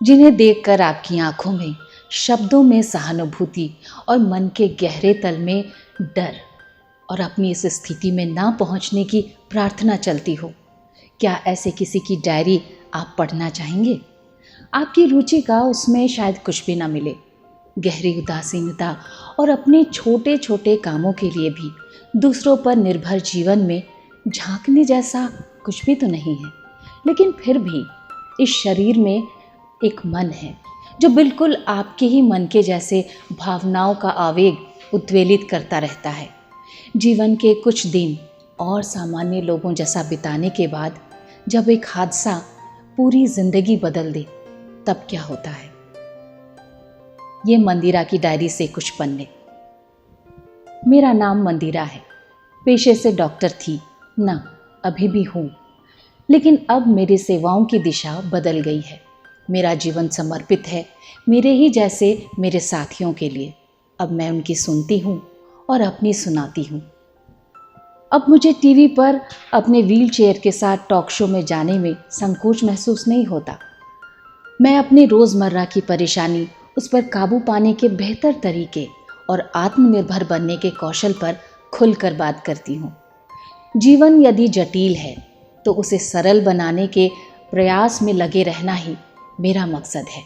जिन्हें देखकर आपकी आंखों में, शब्दों में सहानुभूति और मन के गहरे तल में डर और अपनी इस स्थिति में ना पहुंचने की प्रार्थना चलती हो। क्या ऐसे किसी की डायरी आप पढ़ना चाहेंगे? आपकी रुचि का उसमें शायद कुछ भी ना मिले। गहरी उदासीनता और अपने छोटे छोटे कामों के लिए भी दूसरों पर निर्भर जीवन में झांकने जैसा कुछ भी तो नहीं है। लेकिन फिर भी इस शरीर में एक मन है जो बिल्कुल आपके ही मन के जैसे भावनाओं का आवेग उद्वेलित करता रहता है। जीवन के कुछ दिन और सामान्य लोगों जैसा बिताने के बाद जब एक हादसा पूरी जिंदगी बदल दे, तब क्या होता है? ये मंदिरा की डायरी से कुछ पन्ने। मेरा नाम मंदिरा है। पेशे से डॉक्टर थी ना, अभी भी हूँ, लेकिन अब मेरी सेवाओं की दिशा बदल गई है। मेरा जीवन समर्पित है मेरे ही जैसे मेरे साथियों के लिए। अब मैं उनकी सुनती हूँ और अपनी सुनाती हूँ। अब मुझे टीवी पर अपने व्हील चेयर के साथ टॉक शो में जाने में संकोच महसूस नहीं होता। मैं अपनी रोज़मर्रा की परेशानी, उस पर काबू पाने के बेहतर तरीके और आत्मनिर्भर बनने के कौशल पर खुलकर बात करती हूँ। जीवन यदि जटिल है तो उसे सरल बनाने के प्रयास में लगे रहना ही मेरा मकसद है।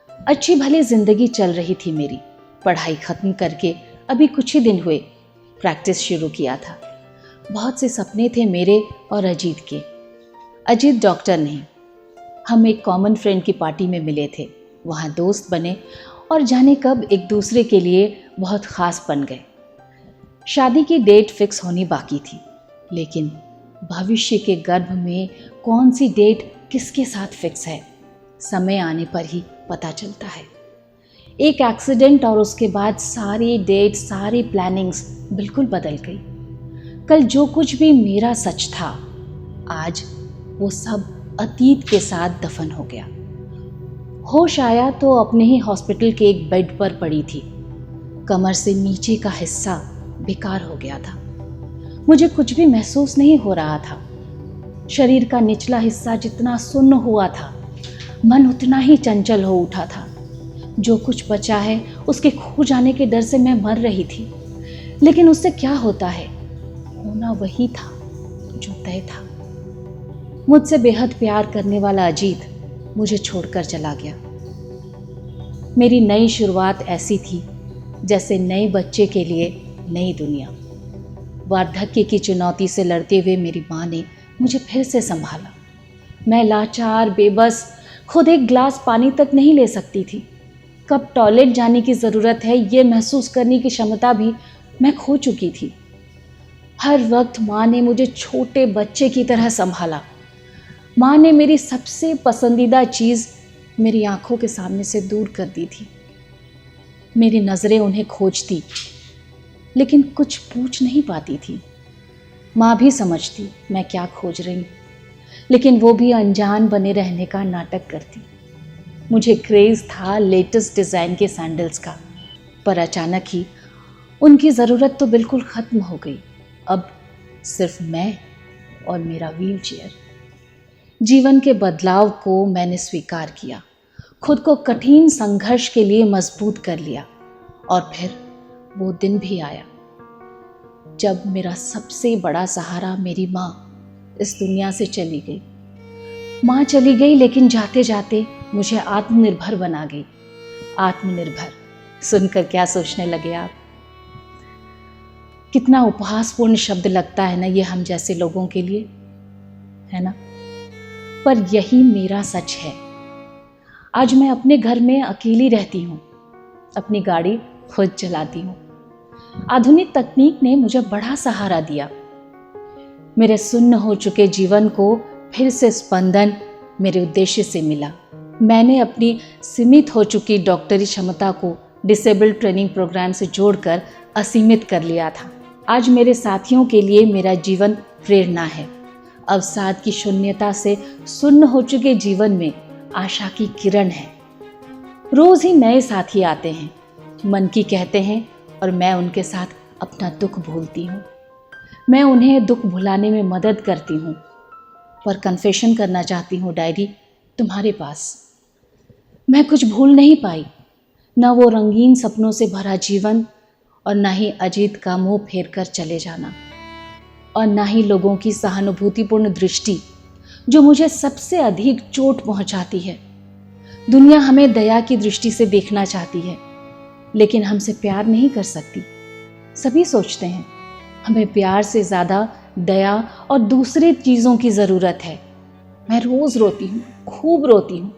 अच्छी भली जिंदगी चल रही थी मेरी। पढ़ाई खत्म करके अभी कुछ ही दिन हुए प्रैक्टिस शुरू किया था। बहुत से सपने थे मेरे और अजीत के। अजीत डॉक्टर नहीं, हम एक कॉमन फ्रेंड की पार्टी में मिले थे, वहाँ दोस्त बने और जाने कब एक दूसरे के लिए बहुत ख़ास बन गए। शादी की डेट फिक्स होनी बाकी थी, लेकिन भविष्य के गर्भ में कौन सी डेट किसके साथ फिक्स है, समय आने पर ही पता चलता है। एक एक्सीडेंट और उसके बाद सारी डेट, सारी प्लानिंग्स बिल्कुल बदल गई। कल जो कुछ भी मेरा सच था, आज वो सब अतीत के साथ दफन हो गया। होश आया तो अपने ही हॉस्पिटल के एक बेड पर पड़ी थी। कमर से नीचे का हिस्सा बेकार हो गया था। मुझे कुछ भी महसूस नहीं हो रहा था। शरीर का निचला हिस्सा जितना सुन्न हुआ था, मन उतना ही चंचल हो उठा था। जो कुछ बचा है उसके खो जाने के डर से मैं मर रही थी। लेकिन उससे क्या होता है, होना वही था जो तय था। मुझसे बेहद प्यार करने वाला अजीत मुझे छोड़कर चला गया। मेरी नई शुरुआत ऐसी थी जैसे नए बच्चे के लिए नई दुनिया। वार्धक्य की चुनौती से लड़ते हुए मेरी माँ ने मुझे फिर से संभाला। मैं लाचार, बेबस, खुद एक गिलास पानी तक नहीं ले सकती थी। कब टॉयलेट जाने की ज़रूरत है ये महसूस करने की क्षमता भी मैं खो चुकी थी। हर वक्त माँ ने मुझे छोटे बच्चे की तरह संभाला। माँ ने मेरी सबसे पसंदीदा चीज़ मेरी आंखों के सामने से दूर कर दी थी। मेरी नज़रें उन्हें खोजती, लेकिन कुछ पूछ नहीं पाती थी। माँ भी समझती मैं क्या खोज रही हूँ, लेकिन वो भी अनजान बने रहने का नाटक करती। मुझे क्रेज़ था लेटेस्ट डिज़ाइन के सैंडल्स का, पर अचानक ही उनकी ज़रूरत तो बिल्कुल ख़त्म हो गई। अब सिर्फ मैं और मेरा व्हील चेयर। जीवन के बदलाव को मैंने स्वीकार किया, खुद को कठिन संघर्ष के लिए मजबूत कर लिया। और फिर वो दिन भी आया जब मेरा सबसे बड़ा सहारा मेरी माँ इस दुनिया से चली गई। माँ चली गई, लेकिन जाते जाते मुझे आत्मनिर्भर बना गई। आत्मनिर्भर सुनकर क्या सोचने लगे आप? कितना उपहासपूर्ण शब्द लगता है ना ये हम जैसे लोगों के लिए, है ना? पर यही मेरा सच है। आज मैं अपने घर में अकेली रहती हूँ, अपनी गाड़ी खुद चलाती हूँ। आधुनिक तकनीक ने मुझे बड़ा सहारा दिया। मेरे सुन्न हो चुके जीवन को फिर से स्पंदन मेरे उद्देश्य से मिला। मैंने अपनी सीमित हो चुकी डॉक्टरी क्षमता को डिसेबल्ड ट्रेनिंग प्रोग्राम से जोड़कर असीमित कर लिया था। आज मेरे साथियों के लिए मेरा जीवन प्रेरणा है। अवसाद की शून्यता से सुन्न हो चुके जीवन में आशा की किरण है। रोज ही नए साथी आते हैं, मन की कहते हैं, और मैं उनके साथ अपना दुख भूलती हूँ। मैं उन्हें दुख भुलाने में मदद करती हूँ। पर कन्फेशन करना चाहती हूँ डायरी तुम्हारे पास। मैं कुछ भूल नहीं पाई, न वो रंगीन सपनों से भरा जीवन और न ही अजीत का मुंह फेर कर चले जाना, और न ही लोगों की सहानुभूतिपूर्ण दृष्टि जो मुझे सबसे अधिक चोट पहुंचाती है। दुनिया हमें दया की दृष्टि से देखना चाहती है, लेकिन हमसे प्यार नहीं कर सकती। सभी सोचते हैं हमें प्यार से ज़्यादा दया और दूसरी चीज़ों की ज़रूरत है। मैं रोज़ रोती हूँ, खूब रोती हूँ,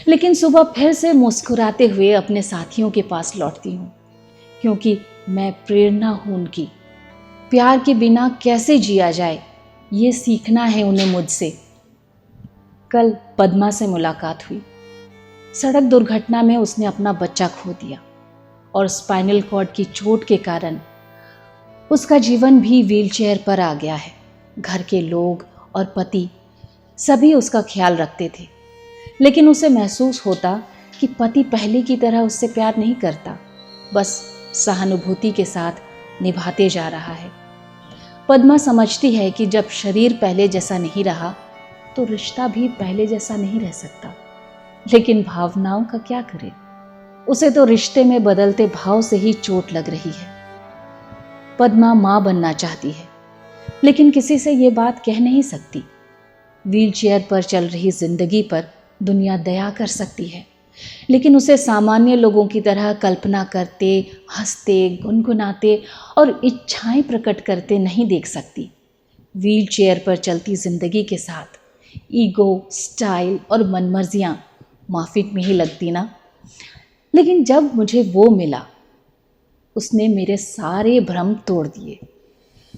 लेकिन सुबह फिर से मुस्कुराते हुए अपने साथियों के पास लौटती हूँ, क्योंकि मैं प्रेरणा हूँ उनकी। प्यार के बिना कैसे जिया जाए, ये सीखना है उन्हें मुझसे। कल पद्मा से मुलाकात हुई। सड़क दुर्घटना में उसने अपना बच्चा खो दिया और स्पाइनल कॉर्ड की चोट के कारण उसका जीवन भी व्हीलचेयर पर आ गया है। घर के लोग और पति सभी उसका ख्याल रखते थे, लेकिन उसे महसूस होता कि पति पहले की तरह उससे प्यार नहीं करता, बस सहानुभूति के साथ निभाते जा रहा है। पद्मा समझती है कि जब शरीर पहले जैसा नहीं रहा तो रिश्ता भी पहले जैसा नहीं रह सकता, लेकिन भावनाओं का क्या करे। उसे तो रिश्ते में बदलते भाव से ही चोट लग रही है। पद्मा मां बनना चाहती है, लेकिन किसी से ये बात कह नहीं सकती। व्हीलचेयर पर चल रही जिंदगी पर दुनिया दया कर सकती है, लेकिन उसे सामान्य लोगों की तरह कल्पना करते, हंसते, गुनगुनाते और इच्छाएं प्रकट करते नहीं देख सकती। व्हीलचेयर पर चलती जिंदगी के साथ ईगो, स्टाइल और मनमर्जियां माफिक में ही लगती ना। लेकिन जब मुझे वो मिला, उसने मेरे सारे भ्रम तोड़ दिए।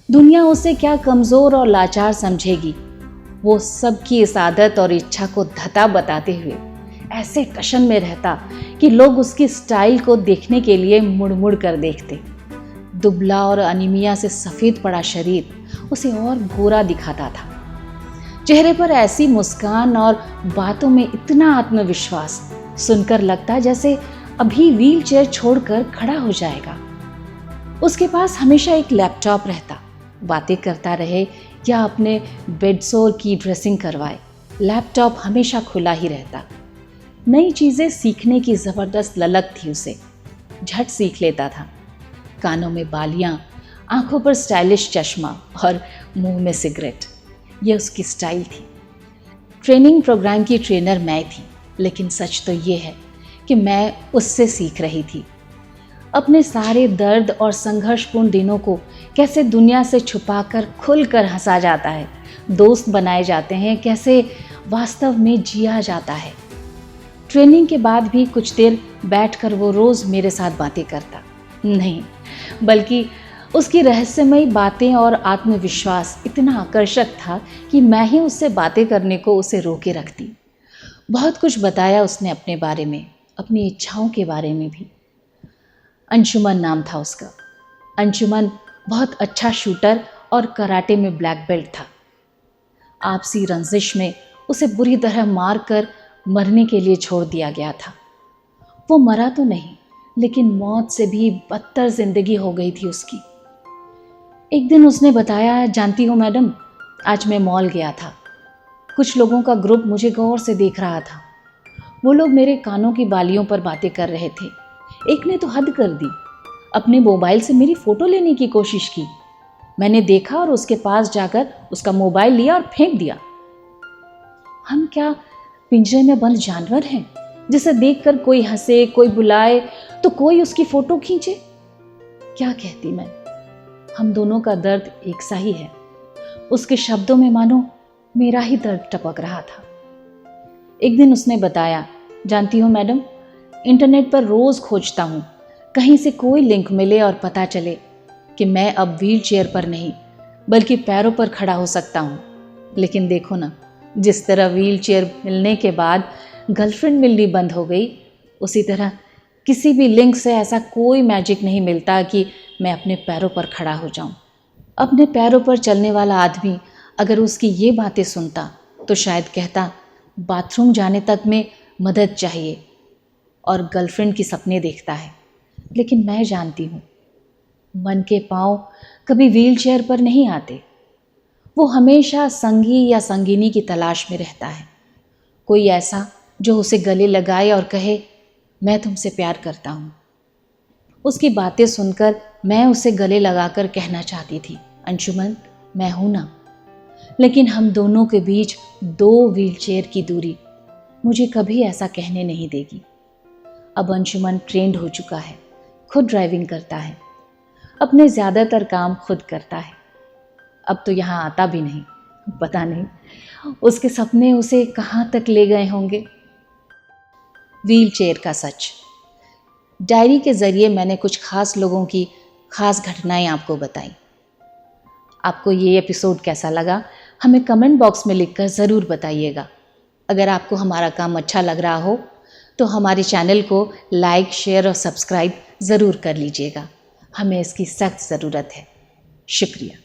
दुनिया उसे क्या कमज़ोर और लाचार समझेगी। वो सबकी इस आदत और इच्छा को धता बताते हुए ऐसे टशन में रहता कि लोग उसकी स्टाइल को देखने के लिए मुड़ मुड़ कर देखते। दुबला और अनीमिया से सफ़ेद पड़ा शरीर उसे और गोरा दिखाता था। चेहरे पर ऐसी मुस्कान और बातों में इतना आत्मविश्वास सुनकर लगता जैसे अभी व्हीलचेयर छोड़कर खड़ा हो जाएगा। उसके पास हमेशा एक लैपटॉप रहता, बातें करता रहे या अपने बेडसोर की ड्रेसिंग करवाए, लैपटॉप हमेशा खुला ही रहता। नई चीज़ें सीखने की ज़बरदस्त ललक थी उसे, झट सीख लेता था। कानों में बालियां, आंखों पर स्टाइलिश चश्मा और मुंह में सिगरेट, ये उसकी स्टाइल थी। ट्रेनिंग प्रोग्राम की ट्रेनर मैं थी, लेकिन सच तो ये है कि मैं उससे सीख रही थी। अपने सारे दर्द और संघर्षपूर्ण दिनों को कैसे दुनिया से छुपाकर खुलकर हंसा जाता है, दोस्त बनाए जाते हैं, कैसे वास्तव में जिया जाता है। ट्रेनिंग के बाद भी कुछ देर बैठकर वो रोज़ मेरे साथ बातें करता नहीं, बल्कि उसकी रहस्यमयी बातें और आत्मविश्वास इतना आकर्षक था कि मैं ही उससे बातें करने को उसे रोके रखती। बहुत कुछ बताया उसने अपने बारे में, अपनी इच्छाओं के बारे में भी। अंशुमन नाम था उसका। अंशुमन बहुत अच्छा शूटर और कराटे में ब्लैक बेल्ट था। आपसी रंजिश में उसे बुरी तरह मार कर मरने के लिए छोड़ दिया गया था। वो मरा तो नहीं, लेकिन मौत से भी बदतर जिंदगी हो गई थी उसकी। एक दिन उसने बताया, जानती हो मैडम, आज मैं मॉल गया था। कुछ लोगों का ग्रुप मुझे गौर से देख रहा था। वो लोग मेरे कानों की बालियों पर बातें कर रहे थे। एक ने तो हद कर दी, अपने मोबाइल से मेरी फ़ोटो लेने की कोशिश की। मैंने देखा और उसके पास जाकर उसका मोबाइल लिया और फेंक दिया। हम क्या पिंजरे में बंद जानवर हैं जिसे देखकर कोई हंसे, कोई बुलाए तो कोई उसकी फ़ोटो खींचे? क्या कहती मैं, हम दोनों का दर्द एक सा ही है। उसके शब्दों में मानो मेरा ही दर्द टपक रहा था। एक दिन उसने बताया, जानती हो मैडम, इंटरनेट पर रोज़ खोजता हूँ, कहीं से कोई लिंक मिले और पता चले कि मैं अब व्हीलचेयर पर नहीं बल्कि पैरों पर खड़ा हो सकता हूँ। लेकिन देखो ना, जिस तरह व्हीलचेयर मिलने के बाद गर्लफ्रेंड मिलनी बंद हो गई, उसी तरह किसी भी लिंक से ऐसा कोई मैजिक नहीं मिलता कि मैं अपने पैरों पर खड़ा हो जाऊं। अपने पैरों पर चलने वाला आदमी अगर उसकी ये बातें सुनता तो शायद कहता, बाथरूम जाने तक में मदद चाहिए और गर्लफ्रेंड की सपने देखता है। लेकिन मैं जानती हूँ, मन के पाँव कभी व्हीलचेयर पर नहीं आते। वो हमेशा संगी या संगिनी की तलाश में रहता है, कोई ऐसा जो उसे गले लगाए और कहे, मैं तुमसे प्यार करता हूँ। उसकी बातें सुनकर मैं उसे गले लगाकर कहना चाहती थी, अंशुमन मैं हूं ना। लेकिन हम दोनों के बीच 2 व्हीलचेयर की दूरी मुझे कभी ऐसा कहने नहीं देगी। अब अंशुमन ट्रेंड हो चुका है, खुद ड्राइविंग करता है, अपने ज़्यादातर काम खुद करता है। अब तो यहाँ आता भी नहीं, पता नहीं उसके सपने उसे कहाँ तक ले गए होंगे। व्हीलचेयर का सच। डायरी के ज़रिए मैंने कुछ खास लोगों की खास घटनाएं आपको बताई। आपको ये एपिसोड कैसा लगा हमें कमेंट बॉक्स में लिखकर ज़रूर बताइएगा। अगर आपको हमारा काम अच्छा लग रहा हो तो हमारे चैनल को लाइक, शेयर और सब्सक्राइब ज़रूर कर लीजिएगा। हमें इसकी सख्त ज़रूरत है। शुक्रिया।